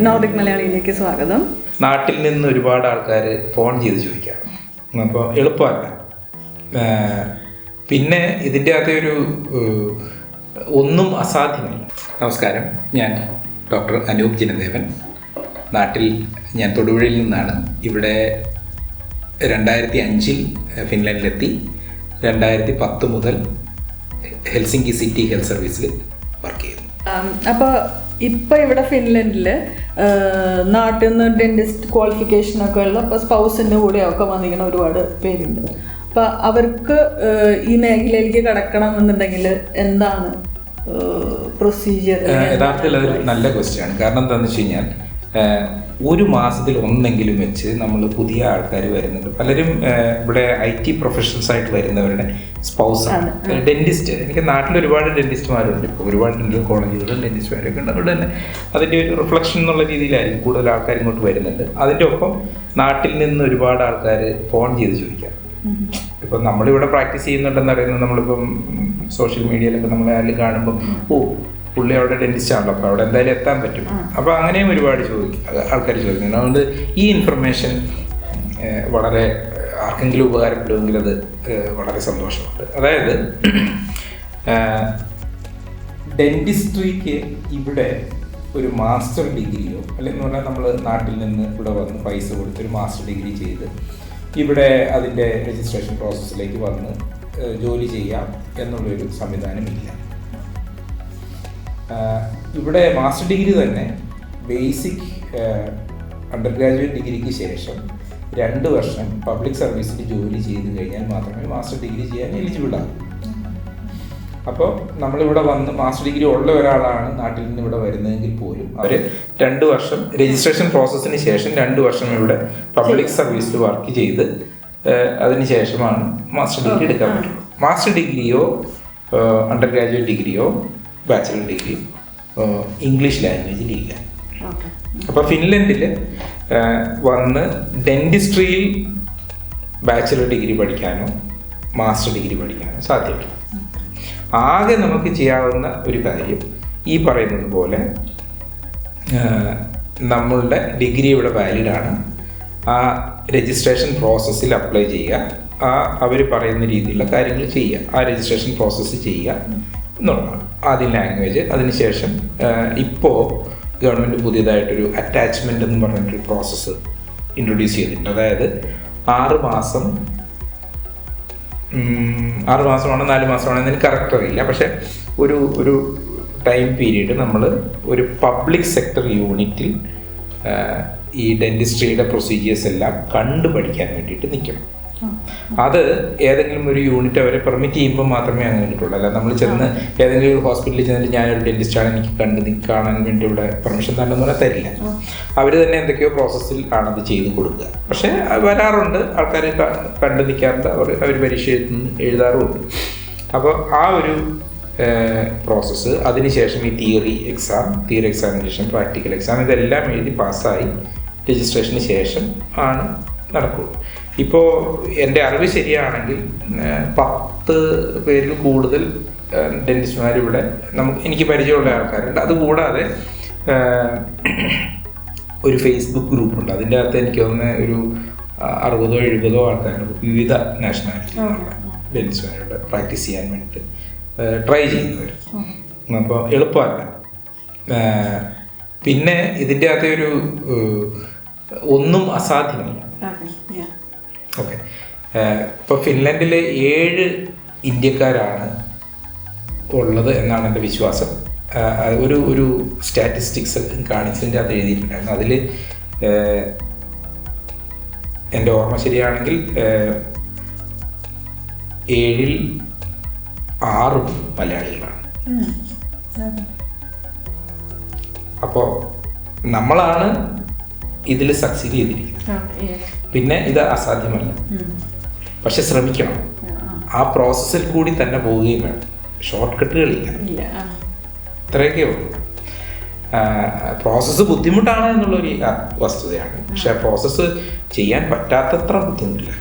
Nordic മലയാളിയിലേക്ക് സ്വാഗതം. നാട്ടിൽ നിന്ന് ഒരുപാട് ആൾക്കാർ ഫോൺ ചെയ്ത് ചോദിക്കാം, അപ്പോൾ എളുപ്പമല്ല. പിന്നെ ഇതിൻ്റെ അകത്തൊരു ഒന്നും അസാധ്യമല്ല. നമസ്കാരം, ഞാൻ ഡോക്ടർ അനൂപ് ജിനദേവൻ. നാട്ടിൽ ഞാൻ തൊടുപുഴയിൽ നിന്നാണ്. ഇവിടെ 2005 ഫിൻലൻഡിലെത്തി. 2010 മുതൽ ഹെൽസിങ്കി സിറ്റി ഹെൽത്ത് സർവീസിൽ വർക്ക് ചെയ്യുന്നു. അപ്പോൾ ഇപ്പോൾ ഇവിടെ ഫിൻലൻഡിൽ നാട്ടിൽ നിന്ന് ഡെന്റിസ്റ്റ് ക്വാളിഫിക്കേഷനൊക്കെ ഉള്ള ഇപ്പോൾ സ്പൗസിൻ്റെ കൂടെയൊക്കെ വന്നിരിക്കുന്ന ഒരുപാട് പേരുണ്ട്. അപ്പോൾ അവർക്ക് ഈ മേഖലയിലേക്ക് കടക്കണം എന്നുണ്ടെങ്കിൽ എന്താണ് പ്രൊസീജിയർ? യഥാർത്ഥത്തിൽ അതൊരു നല്ല ക്വസ്റ്റ്യൻ ആണ്. കാരണം എന്താണെന്ന് വെച്ച് കഴിഞ്ഞാൽ ഒരു മാസത്തിൽ ഒന്നെങ്കിലും വെച്ച് നമ്മൾ പുതിയ ആൾക്കാർ വരുന്നുണ്ട്. പലരും ഇവിടെ IT പ്രൊഫഷണൽസ് ആയിട്ട് വരുന്നവരുടെ സ്പൗസാണ് ഡെന്റിസ്റ്റ്. എനിക്ക് നാട്ടിൽ ഒരുപാട് ഡെന്റിസ്റ്റുമാരുണ്ട്. ഇപ്പോൾ ഒരുപാട് ഡെന്റൽ കോളേജുകളും ഡെന്റിസ്റ്റുമാരൊക്കെ ഉണ്ട്. അതുകൊണ്ട് തന്നെ അതിൻ്റെ ഒരു റിഫ്ലക്ഷൻ എന്നുള്ള രീതിയിലായിരിക്കും കൂടുതൽ ആൾക്കാർ ഇങ്ങോട്ട് വരുന്നുണ്ട്. അതിൻ്റെ ഒപ്പം നാട്ടിൽ നിന്ന് ഒരുപാട് ആൾക്കാർ ഫോൺ ചെയ്ത് ചോദിക്കാം. ഇപ്പം നമ്മളിവിടെ പ്രാക്ടീസ് ചെയ്യുന്നുണ്ടെന്ന് അറിയുന്നത് നമ്മളിപ്പം സോഷ്യൽ മീഡിയയിലൊക്കെ നമ്മൾ ആരെങ്കിലും കാണുമ്പോൾ പുള്ളി അവിടെ ഡെന്റിസ്റ്റ് ആണല്ലോ, അപ്പോൾ അവിടെ എന്തായാലും എത്താൻ പറ്റും. അപ്പോൾ അങ്ങനെയും ഒരുപാട് ആൾക്കാർ ചോദിക്കുന്നുണ്ട്. അതുകൊണ്ട് ഈ ഇൻഫർമേഷൻ വളരെ ആർക്കെങ്കിലും ഉപകാരപ്പെടുമെങ്കിൽ അത് വളരെ സന്തോഷമുണ്ട്. അതായത് ഡെന്റിസ്ട്രിക്ക് ഇവിടെ ഒരു മാസ്റ്റർ ഡിഗ്രിയോ അല്ലെങ്കിൽ പറഞ്ഞാൽ നമ്മൾ നാട്ടിൽ നിന്ന് ഇവിടെ വന്ന് പൈസ കൊടുത്തൊരു മാസ്റ്റർ ഡിഗ്രി ചെയ്ത് ഇവിടെ അതിൻ്റെ രജിസ്ട്രേഷൻ പ്രോസസ്സിലേക്ക് വന്ന് ജോലി ചെയ്യാം എന്നുള്ളൊരു സംവിധാനമില്ല. ഇവിടെ മാസ്റ്റർ ഡിഗ്രി തന്നെ ബേസിക് അണ്ടർ ഗ്രാജുവേറ്റ് ഡിഗ്രിക്ക് ശേഷം 2 വർഷം പബ്ലിക് സർവീസിൽ ജോലി ചെയ്ത് കഴിഞ്ഞാൽ മാത്രമേ മാസ്റ്റർ ഡിഗ്രി ചെയ്യാൻ എലിജിബിൾ ആകും. അപ്പോൾ നമ്മളിവിടെ വന്ന് മാസ്റ്റർ ഡിഗ്രി ഉള്ള ഒരാളാണ് നാട്ടിൽ നിന്ന് ഇവിടെ വരുന്നതെങ്കിൽ പോലും അവർ 2 വർഷം രജിസ്ട്രേഷൻ പ്രോസസ്സിന് ശേഷം 2 വർഷം ഇവിടെ പബ്ലിക് സർവീസിൽ വർക്ക് ചെയ്ത് അതിന് ശേഷമാണ് മാസ്റ്റർ ഡിഗ്രി എടുക്കാൻ പറ്റുള്ളൂ. മാസ്റ്റർ ഡിഗ്രിയോ അണ്ടർ ഗ്രാജുവേറ്റ് ഡിഗ്രിയോ ബാച്ചിലർ ഡിഗ്രി ഇംഗ്ലീഷ് ലാംഗ്വേജിലില്ല. അപ്പോൾ ഫിൻലൻഡിൽ വന്ന് ഡെന്റിസ്ട്രിയിൽ ബാച്ചിലർ ഡിഗ്രി പഠിക്കാനോ മാസ്റ്റർ ഡിഗ്രി പഠിക്കാനോ സാധ്യമല്ല. ആകെ നമുക്ക് ചെയ്യാവുന്ന ഒരു കാര്യം ഈ പറയുന്നത് പോലെ നമ്മളുടെ ഡിഗ്രി ഇവിടെ വാലിഡാണ്, ആ രജിസ്ട്രേഷൻ പ്രോസസ്സിൽ അപ്ലൈ ചെയ്യുക, അവർ പറയുന്ന രീതിയിലുള്ള കാര്യങ്ങൾ ചെയ്യുക, ആ രജിസ്ട്രേഷൻ പ്രോസസ്സ് ചെയ്യുക എന്നുള്ളതാണ് ആദ്യം ലാംഗ്വേജ്. അതിനുശേഷം ഇപ്പോൾ ഗവൺമെൻറ് പുതിയതായിട്ടൊരു അറ്റാച്ച്മെൻ്റ് എന്ന് പറഞ്ഞിട്ടൊരു പ്രോസസ്സ് ഇൻട്രൊഡ്യൂസ് ചെയ്തിട്ടുണ്ട്. അതായത് 6 മാസമാണോ 4 മാസമാണോ എന്ന് എനിക്ക് കറക്റ്റ് അറിയില്ല. പക്ഷേ ഒരു ടൈം പീരീഡ് നമ്മൾ ഒരു പബ്ലിക് സെക്ടർ യൂണിറ്റിൽ ഈ ഡെന്റിസ്ട്രിയുടെ പ്രൊസീജിയേഴ്സ് എല്ലാം കണ്ടു പഠിക്കാൻ വേണ്ടിയിട്ട് നിൽക്കണം. അത് ഏതെങ്കിലും ഒരു യൂണിറ്റ് അവരെ പെർമിറ്റ് ചെയ്യുമ്പോൾ മാത്രമേ അങ്ങനെ കിട്ടുള്ളൂ. അല്ല നമ്മൾ ചെന്ന് ഏതെങ്കിലും ഒരു ഹോസ്പിറ്റലിൽ ചെന്നിട്ട് ഞാനൊരു ഡെന്റിസ്റ്റാണ്, എനിക്ക് കാണാൻ വേണ്ടി ഇവിടെ പെർമിഷൻ തന്നെന്ന് പറഞ്ഞാൽ തരില്ല. അവർ തന്നെ എന്തൊക്കെയോ പ്രോസസ്സിൽ ആണത് ചെയ്ത് കൊടുക്കുക. പക്ഷേ വരാറുണ്ട് ആൾക്കാർ, കണ്ടു നിൽക്കാറുണ്ട്, അവർ പരീക്ഷ എഴുതാറുമുണ്ട്. അപ്പോൾ ആ ഒരു പ്രോസസ്സ്, അതിനുശേഷം ഈ തിയറി എക്സാമിനേഷൻ, പ്രാക്ടിക്കൽ എക്സാം ഇതെല്ലാം എഴുതി പാസ്സായി രജിസ്ട്രേഷന് ശേഷം ആണ് നടക്കുകയുള്ളൂ. ഇപ്പോൾ എൻ്റെ അറിവ് ശരിയാണെങ്കിൽ 10 പേരിൽ കൂടുതൽ ഡെന്റിസ്റ്റുമാർ ഇവിടെ എനിക്ക് പരിചയമുള്ള ആൾക്കാരുണ്ട്. അതുകൂടാതെ ഒരു ഫേസ്ബുക്ക് ഗ്രൂപ്പുണ്ട്. അതിൻ്റെ അകത്ത് എനിക്ക് തോന്നുന്ന ഒരു 60-70 ആൾക്കാരുണ്ട്, വിവിധ നാഷണാലിറ്റിയിലുള്ള ഡെന്റിസ്റ്റുമാരുടെ പ്രാക്ടീസ് ചെയ്യാൻ വേണ്ടിയിട്ട് ട്രൈ ചെയ്യുന്നവർ. അപ്പോൾ എളുപ്പമല്ല. പിന്നെ ഇതിൻ്റെ അകത്തൊരു ഒന്നും അസാധ്യമല്ല. ഓക്കെ, ഇപ്പോൾ ഫിൻലൻഡിൽ 7 ഇന്ത്യക്കാരാണ് ഉള്ളത് എന്നാണ് എൻ്റെ വിശ്വാസം. ഒരു സ്റ്റാറ്റിസ്റ്റിക്സ് കാണിച്ചതിൻ്റെ അത് എഴുതിയിട്ടുണ്ടായിരുന്നു. അതിൽ എൻ്റെ ഓർമ്മ ശരിയാണെങ്കിൽ 7-ൽ 6 മലയാളികളാണ്. അപ്പോൾ നമ്മളാണ് ഇതിൽ സക്സീഡ് ചെയ്തിരിക്കുന്നത്. പിന്നെ ഇത് അസാധ്യമല്ല, പക്ഷെ ശ്രമിക്കണം. ആ പ്രോസസ്സിൽ കൂടി തന്നെ പോവുകയും വേണം. ഷോർട്ട് കട്ടുകളില്ല, ഇത്രയൊക്കെ ഉള്ളൂ. പ്രോസസ്സ് ബുദ്ധിമുട്ടാണ് എന്നുള്ളൊരു വസ്തുതയാണ്. പക്ഷെ ആ പ്രോസസ്സ് ചെയ്യാൻ പറ്റാത്തത്ര ബുദ്ധിമുട്ടില്ല.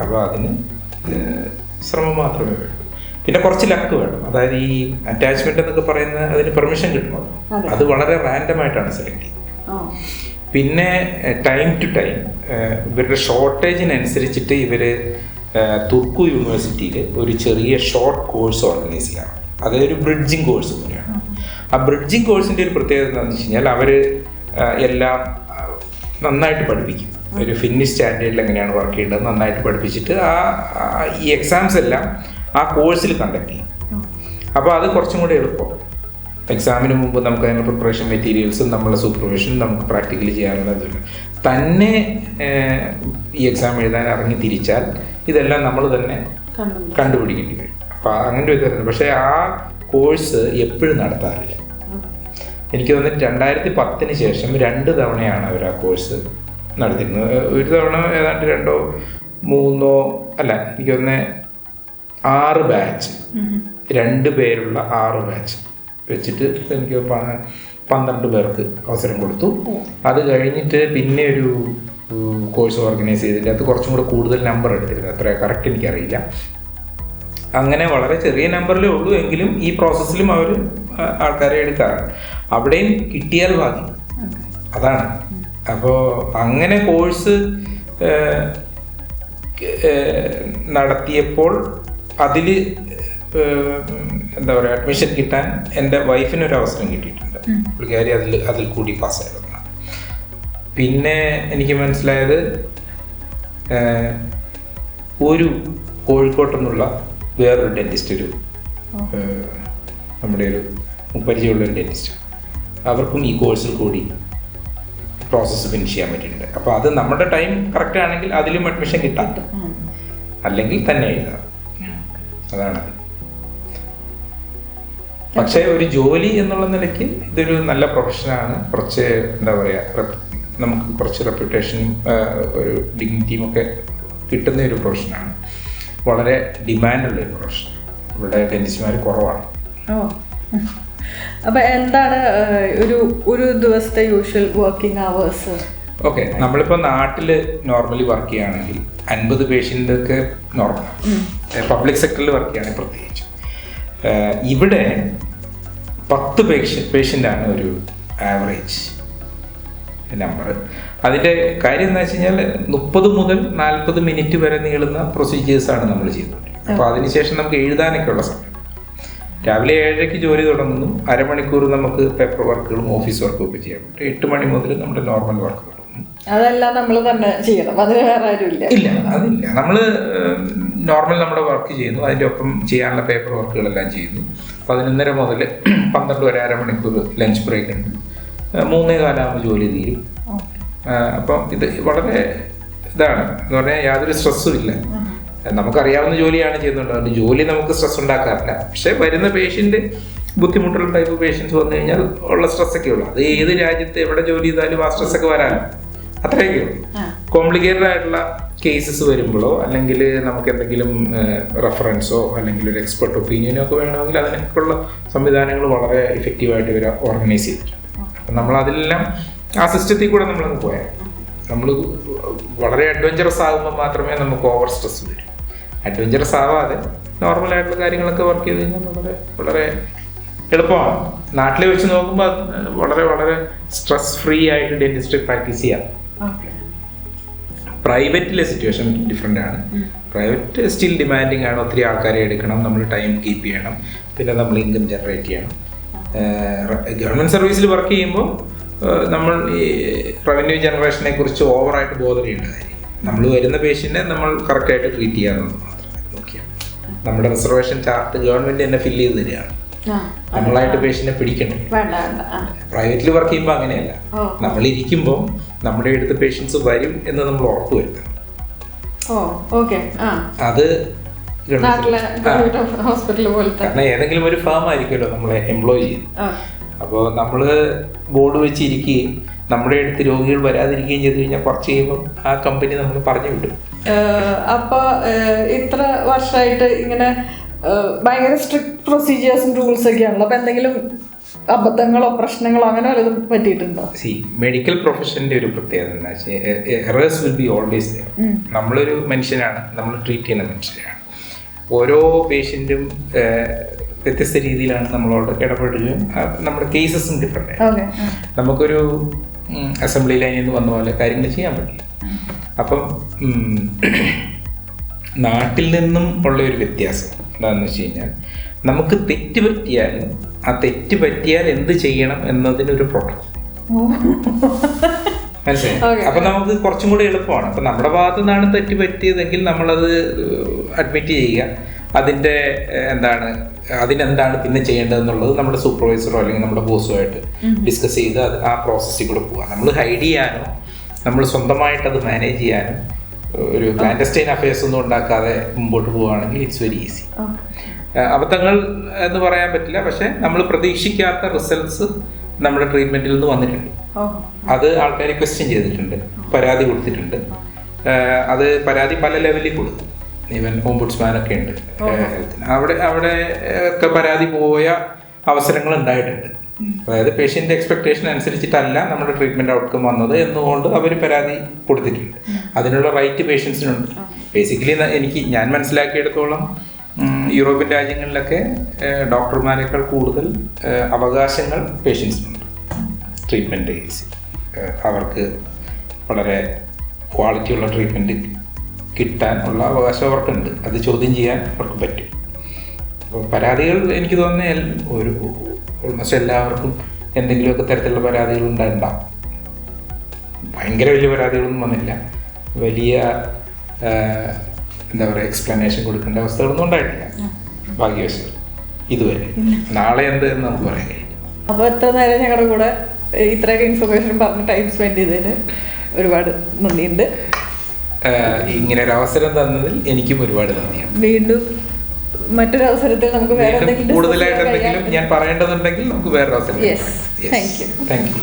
അപ്പോൾ അതിന് ശ്രമം മാത്രമേ വേണ്ടൂ. പിന്നെ കുറച്ച് ലക്ക് വേണം. അതായത് ഈ അറ്റാച്ച്മെന്റ് എന്നൊക്കെ പറയുന്ന അതിന് പെർമിഷൻ കിട്ടണം. അത് വളരെ റാൻഡം ആയിട്ടാണ് സെലക്ട് ചെയ്യുന്നത്. പിന്നെ ടൈം ടു ടൈം ഇവരുടെ ഷോർട്ടേജിനനുസരിച്ചിട്ട് ഇവർ തുർക്കു യൂണിവേഴ്സിറ്റിയിൽ ഒരു ചെറിയ ഷോർട്ട് കോഴ്സ് ഓർഗനൈസ് ചെയ്യണം. അതൊരു ബ്രിഡ്ജിങ് കോഴ്സ് പോലെയാണ്. ആ ബ്രിഡ്ജിങ് കോഴ്സിൻ്റെ ഒരു പ്രത്യേകത എന്താണെന്ന് വെച്ച് കഴിഞ്ഞാൽ അവർ എല്ലാം നന്നായിട്ട് പഠിപ്പിക്കും. ഒരു ഫിന്നിഷ് സ്റ്റാൻഡേർഡിൽ എങ്ങനെയാണ് വർക്ക് ചെയ്യേണ്ടത് നന്നായിട്ട് പഠിപ്പിച്ചിട്ട് ഈ എക്സാംസ് എല്ലാം ആ കോഴ്സിൽ കണ്ടക്ട് ചെയ്യും. അപ്പോൾ അത് കുറച്ചും കൂടി എളുപ്പം. എക്സാമിന് മുമ്പ് നമുക്ക് അതിൻ്റെ പ്രിപ്പറേഷൻ മെറ്റീരിയൽസും നമ്മളെ സൂപ്പർവിഷനും നമുക്ക് പ്രാക്ടിക്കലി ചെയ്യാനുള്ളതില്ല. തന്നെ ഈ എക്സാം എഴുതാൻ ഇറങ്ങി തിരിച്ചാൽ ഇതെല്ലാം നമ്മൾ തന്നെ കണ്ടുപിടിക്കേണ്ടി വരും. അപ്പോൾ അങ്ങനെ ഒരു ഇതായിരുന്നു. പക്ഷേ ആ കോഴ്സ് എപ്പോഴും നടത്താറില്ല. എനിക്ക് തോന്നുന്നു 2010 ശേഷം 2 തവണയാണ് അവർ ആ കോഴ്സ് നടത്തിയിരുന്നത്. ഒരു തവണ ഏതാണ്ട് 2 3 അല്ല എനിക്ക് തോന്നുന്നു 6 ബാച്ച്, 2 പേരുള്ള 6 ബാച്ച് വെച്ചിട്ട് എനിക്ക് 12 പേർക്ക് അവസരം കൊടുത്തു. അത് കഴിഞ്ഞിട്ട് പിന്നെ ഒരു കോഴ്സ് ഓർഗനൈസ് ചെയ്തിട്ട് അത് കുറച്ചും കൂടെ കൂടുതൽ നമ്പർ എടുത്തിരുന്നു. അത്ര കറക്റ്റ് എനിക്കറിയില്ല. അങ്ങനെ വളരെ ചെറിയ നമ്പറിലേ ഉള്ളൂ എങ്കിലും ഈ പ്രോസസ്സിലും അവർ ആൾക്കാരെ എടുക്കാറുണ്ട്. അവിടെയും കിട്ടിയാൽ ഭാഗ്യം, അതാണ്. അപ്പോൾ അങ്ങനെ കോഴ്സ് നടത്തിയപ്പോൾ അതിൽ എന്താ പറയുക അഡ്മിഷൻ കിട്ടാൻ എൻ്റെ വൈഫിനൊരു അവസരം കിട്ടിയിട്ടുണ്ട്. പുള്ളിക്കാരി അതിൽ കൂടി പാസ്സായതാണ്. പിന്നെ എനിക്ക് മനസ്സിലായത് ഒരു കോഴിക്കോട്ടെന്നുള്ള വേറൊരു ഡെന്റിസ്റ്റ്, ഒരു നമ്മുടെ ഒരു പരിചയമുള്ളൊരു ഡെന്റിസ്റ്റ്, അവർക്കും ഈ കോഴ്സിൽ കൂടി പ്രോസസ്സ് ഫിനിഷ് ചെയ്യാൻ പറ്റിയിട്ടുണ്ട്. അപ്പോൾ അത് നമ്മുടെ ടൈം കറക്റ്റ് ആണെങ്കിൽ അതിലും അഡ്മിഷൻ കിട്ടാം, അല്ലെങ്കിൽ തന്നെ എഴുതാം. അതാണ്. പക്ഷേ ഒരു ജോലി എന്നുള്ള നിലയ്ക്ക് ഇതൊരു നല്ല പ്രൊഫഷനാണ്. കുറച്ച് എന്താ പറയുക നമുക്ക് കുറച്ച് റെപ്യൂട്ടേഷനും ഒരു ഡിഗ്നിറ്റിയും ഒക്കെ കിട്ടുന്ന ഒരു പ്രൊഫഷനാണ്. വളരെ ഡിമാൻഡുള്ള ഒരു പ്രൊഫഷൻ. ഇവിടെ ഡെന്റിസ്റ്റ്മാർ കുറവാണ്. അപ്പോൾ എന്താണ് ഒരു ദിവസത്തെ യൂഷ്വൽ വർക്കിംഗ് അവേഴ്സ്? ഓക്കെ, നമ്മളിപ്പോൾ നാട്ടിൽ നോർമലി വർക്ക് ചെയ്യുകയാണെങ്കിൽ 50 പേഷ്യൻ്റൊക്കെ നോർമലാണ്. പബ്ലിക് സെക്ടറിൽ വർക്ക് ചെയ്യുകയാണെങ്കിൽ പ്രത്യേകിച്ച്. ഇവിടെ 10 പേഷ്യൻ്റാണ് ഒരു ആവറേജ് നമ്പർ. അതിൻ്റെ കാര്യം എന്താ വെച്ച് കഴിഞ്ഞാൽ 30 മുതൽ 40 മിനിറ്റ് വരെ നീളുന്ന പ്രൊസീജിയേഴ്സാണ് നമ്മൾ ചെയ്തുകൊണ്ടിരിക്കുന്നത്. അപ്പോൾ അതിനുശേഷം നമുക്ക് എഴുതാനൊക്കെ ഉള്ള സമയം. രാവിലെ 7:30 ജോലി തുടങ്ങുന്നു, അരമണിക്കൂർ നമുക്ക് പേപ്പർ വർക്കുകളും ഓഫീസ് വർക്കും ഒക്കെ ചെയ്യാൻ പറ്റും. 8 മണി മുതൽ നമ്മുടെ നോർമൽ വർക്ക് തുടങ്ങും. അതെല്ലാം നമ്മൾ തന്നെ ചെയ്യണം, അതിന് വേറെ ആരും ഇല്ല? ഇല്ല, അതില്ല. നമ്മൾ നോർമൽ നമ്മുടെ വർക്ക് ചെയ്യുന്നു, അതിൻ്റെ ഒപ്പം ചെയ്യാനുള്ള പേപ്പർ വർക്കുകളെല്ലാം ചെയ്യുന്നു. 11:30 മുതൽ 12 വരെ അരമണിക്കൂർ ലഞ്ച് ബ്രേക്ക് ഉണ്ട്. 3:15 ജോലി തീരും. അപ്പം ഇത് വളരെ ഇതാണ് എന്ന് പറഞ്ഞാൽ യാതൊരു സ്ട്രെസ്സും ഇല്ല. നമുക്കറിയാവുന്ന ജോലിയാണ് ചെയ്യുന്നുണ്ട്. അതുകൊണ്ട് ജോലി നമുക്ക് സ്ട്രെസ് ഉണ്ടാക്കാറില്ല. പക്ഷെ വരുന്ന പേഷ്യൻ്റ് ബുദ്ധിമുട്ടുള്ള ടൈപ്പ് പേഷ്യൻസ് വന്നു കഴിഞ്ഞാൽ ഉള്ള സ്ട്രെസ്സൊക്കെ ഉള്ളു. അത് ഏത് രാജ്യത്ത് എവിടെ ജോലി ചെയ്താലും ആ സ്ട്രെസ്സൊക്കെ വരാനും അത്രയൊക്കെ ഉള്ളൂ. കോംപ്ലിക്കേറ്റഡ് ആയിട്ടുള്ള കേസസ് വരുമ്പോഴോ അല്ലെങ്കിൽ നമുക്ക് എന്തെങ്കിലും റെഫറൻസോ അല്ലെങ്കിൽ ഒരു എക്സ്പെർട്ട് ഒപ്പീനിയനോ ഒക്കെ വേണമെങ്കിൽ അതിനൊക്കെയുള്ള സംവിധാനങ്ങൾ വളരെ എഫക്റ്റീവായിട്ട് ഇവർ ഓർഗനൈസ് ചെയ്തിട്ടുണ്ട്. അപ്പം നമ്മളതിലെല്ലാം ആ സിസ്റ്റത്തിൽ കൂടെ നമ്മളങ്ങ് പോയാൽ നമ്മൾ വളരെ അഡ്വഞ്ചറസ് ആകുമ്പോൾ മാത്രമേ നമുക്ക് ഓവർ സ്ട്രെസ് വരും. അഡ്വഞ്ചറസ് ആവാതെ നോർമലായിട്ടുള്ള കാര്യങ്ങളൊക്കെ വർക്ക് ചെയ്ത് കഴിഞ്ഞാൽ വളരെ വളരെ എളുപ്പമാണ്. നാട്ടിലെ വെച്ച് നോക്കുമ്പോൾ വളരെ വളരെ സ്ട്രെസ് ഫ്രീ ആയിട്ട് ഡെന്റിസ്റ്റ് പ്രാക്ടീസ് ചെയ്യാം. പ്രൈവറ്റിലെ സിറ്റുവേഷൻ ഡിഫറെൻ്റ് ആണ്. പ്രൈവറ്റ് സ്റ്റിൽ ഡിമാൻഡിങ് ആണ്. ഒത്തിരി ആൾക്കാരെ എടുക്കണം, നമ്മൾ ടൈം കീപ്പ് ചെയ്യണം, പിന്നെ നമ്മൾ ഇൻകം ജനറേറ്റ് ചെയ്യണം. ഗവൺമെൻറ് സർവീസിൽ വർക്ക് ചെയ്യുമ്പോൾ നമ്മൾ ഈ റവന്യൂ ജനറേഷനെ കുറിച്ച് ഓവറായിട്ട് ബോധർ ചെയ്യേണ്ട കാര്യം. നമ്മൾ വരുന്ന പേഷ്യൻറ്റിനെ നമ്മൾ കറക്റ്റായിട്ട് ട്രീറ്റ് ചെയ്യാമെന്നത് മാത്രമേ നോക്കിയാൽ. നമ്മുടെ റിസർവേഷൻ ചാർട്ട് ഗവൺമെൻറ് തന്നെ ഫില്ല് ചെയ്ത് തരികയാണ്. നമ്മളായിട്ട് പേഷ്യൻറ്റിനെ പിടിക്കണ്ടേ. പ്രൈവറ്റിൽ വർക്ക് ചെയ്യുമ്പോൾ അങ്ങനെയല്ല. നമ്മൾ ഇരിക്കുമ്പോൾ നമ്മുടെ അടുത്ത് പേഷ്യൻസ് വരും എന്ന് നമ്മൾ ഉറപ്പ് വരുത്തണം. അത് കാരണം ഏതെങ്കിലും ഒരു ഫാം ആയിരിക്കുമല്ലോ നമ്മളെ എംപ്ലോയ് ചെയ്യുന്നത്. അപ്പോൾ നമ്മൾ ബോർഡ് വെച്ചിരിക്കുകയും നമ്മുടെ അടുത്ത് രോഗികൾ വരാതിരിക്കുകയും ചെയ്ത് കഴിഞ്ഞാൽ കുറച്ച് കഴിയുമ്പോൾ ആ കമ്പനി നമ്മൾ പറഞ്ഞു വിടും. അപ്പോൾ ഇത്ര വർഷമായിട്ട് ഇങ്ങനെ ഭയങ്കര സ്ട്രിക്റ്റ് പ്രൊസീജിയേഴ്സും റൂൾസ് ഒക്കെയാണല്ലോ. അപ്പോൾ എന്തെങ്കിലും അബദ്ധങ്ങളോ പ്രശ്നങ്ങളോ അങ്ങനെ വല്ലതും പറ്റിയിട്ടുണ്ടോ? മെഡിക്കൽ പ്രൊഫഷൻ്റെ ഒരു പ്രത്യേകത എന്താ വെച്ചാൽ errors will be always there. നമ്മളൊരു മനുഷ്യനാണ്, നമ്മൾ ട്രീറ്റ് ചെയ്യുന്ന മനുഷ്യരാണ്. ഓരോ പേഷ്യൻറ്റും വ്യത്യസ്ത രീതിയിലാണ് നമ്മളോട് ഇടപെടുകയും നമ്മുടെ കേസസും ഡിഫറെൻ്റ് ആയി. നമുക്കൊരു അസംബ്ലി ലൈനിൽ നിന്ന് വന്ന പോലെ കാര്യങ്ങൾ ചെയ്യാൻ പറ്റില്ല. അപ്പം നാട്ടിൽ നിന്നും ഉള്ള ഒരു വ്യത്യാസം എന്താണെന്ന് വെച്ച് കഴിഞ്ഞാൽ, നമുക്ക് തെറ്റ് പറ്റിയാലും ആ തെറ്റ് പറ്റിയാൽ എന്ത് ചെയ്യണം എന്നതിനൊരു പ്രോട്ടോകോൾ മനസ്സിലായി. അപ്പൊ നമുക്ക് കുറച്ചും കൂടി എളുപ്പമാണ്. അപ്പൊ നമ്മുടെ ഭാഗത്തു നിന്നാണ് തെറ്റ് പറ്റിയതെങ്കിൽ നമ്മളത് അഡ്മിറ്റ് ചെയ്യുക, അതിൻ്റെ അതിനെന്താണ് പിന്നെ ചെയ്യേണ്ടതെന്നുള്ളത് നമ്മുടെ സൂപ്പർവൈസറോ അല്ലെങ്കിൽ നമ്മുടെ ബോസുമായിട്ട് ഡിസ്കസ് ചെയ്ത് ആ പ്രോസസ്സിൽ കൂടെ പോവുക. നമ്മൾ ഹൈഡ് ചെയ്യാനോ നമ്മൾ സ്വന്തമായിട്ട് അത് മാനേജ് ചെയ്യാനോ ഒരു ക്ലാൻഡസ്റ്റൈൻ അഫയേഴ്സ് ഒന്നും ഉണ്ടാക്കാതെ മുമ്പോട്ട് പോവുകയാണെങ്കിൽ ഇറ്റ്സ് വെരി ഈസി. അബദ്ധങ്ങൾ എന്ന് പറയാൻ പറ്റില്ല, പക്ഷെ നമ്മൾ പ്രതീക്ഷിക്കാത്ത റിസൾട്ട്സ് നമ്മുടെ ട്രീറ്റ്മെന്റിൽ നിന്ന് വന്നിട്ടുണ്ട്. അത് ആൾക്കാർ ക്വസ്റ്റ്യൻ ചെയ്തിട്ടുണ്ട്, പരാതി കൊടുത്തിട്ടുണ്ട്. അത് പരാതി പല ലെവലിൽ കൊടുക്കും. ഈവൻ ഓംബുഡ്സ്മാനൊക്കെ ഉണ്ട് അവിടെ ഒക്കെ പരാതി പോയ അവസരങ്ങൾ ഉണ്ടായിട്ടുണ്ട്. അതായത് പേഷ്യൻ്റ് എക്സ്പെക്ടേഷൻ അനുസരിച്ചിട്ടല്ല നമ്മുടെ ട്രീറ്റ്മെൻറ്റ് ഔട്ട്കം വന്നത് എന്നുകൊണ്ട് അവർ പരാതി കൊടുത്തിട്ടുണ്ട്. അതിനുള്ള റൈറ്റ് പേഷ്യൻസിനുണ്ട്. ബേസിക്കലി ഞാൻ മനസ്സിലാക്കിയെടുത്തോളം യൂറോപ്യൻ രാജ്യങ്ങളിലൊക്കെ ഡോക്ടർമാരെക്കാൾ കൂടുതൽ അവകാശങ്ങൾ പേഷ്യൻസിനുണ്ട് ട്രീറ്റ്മെൻറ്റ് കേസിൽ. അവർക്ക് വളരെ ക്വാളിറ്റിയുള്ള ട്രീറ്റ്മെൻറ്റ് കിട്ടാനുള്ള അവകാശം അവർക്കുണ്ട്. അത് ചോദ്യം ചെയ്യാൻ അവർക്ക് പറ്റും. അപ്പോൾ പരാതികൾ എനിക്ക് തോന്നുന്നത് ഓൾമോസ്റ്റ് എല്ലാവർക്കും എന്തെങ്കിലുമൊക്കെ തരത്തിലുള്ള പരാതികൾ ഉണ്ടാകും. ഭയങ്കര വലിയ പരാതികളൊന്നും വന്നില്ല. വലിയ എക്സ്പ്ലനേഷൻ കൊടുക്കേണ്ട അവസ്ഥകളൊന്നും ഉണ്ടായിട്ടില്ല ഭാഗ്യവശാൽ ഇതുവരെ. നാളെ എന്ത് എന്ന് നമുക്ക് പറയാൻ കഴിയും. അപ്പോൾ എത്ര നേരം ഞങ്ങളുടെ കൂടെ ഇത്രയൊക്കെ ഇൻഫർമേഷൻ പറഞ്ഞ് ടൈം സ്പെൻഡ് ചെയ്തതിന് ഒരുപാട് നന്ദിയുണ്ട്. ഇങ്ങനെ ഒരു അവസരം തന്നതിൽ എനിക്കും ഒരുപാട് നന്ദിയാണ്. വീണ്ടും മറ്റൊരു അവസരത്തിൽ നമുക്ക് വേറെ കൂടുതലായിട്ട് എന്തെങ്കിലും ഞാൻ പറയേണ്ടതുണ്ടെങ്കിൽ നമുക്ക് വേറെ അവസരം. Thank you.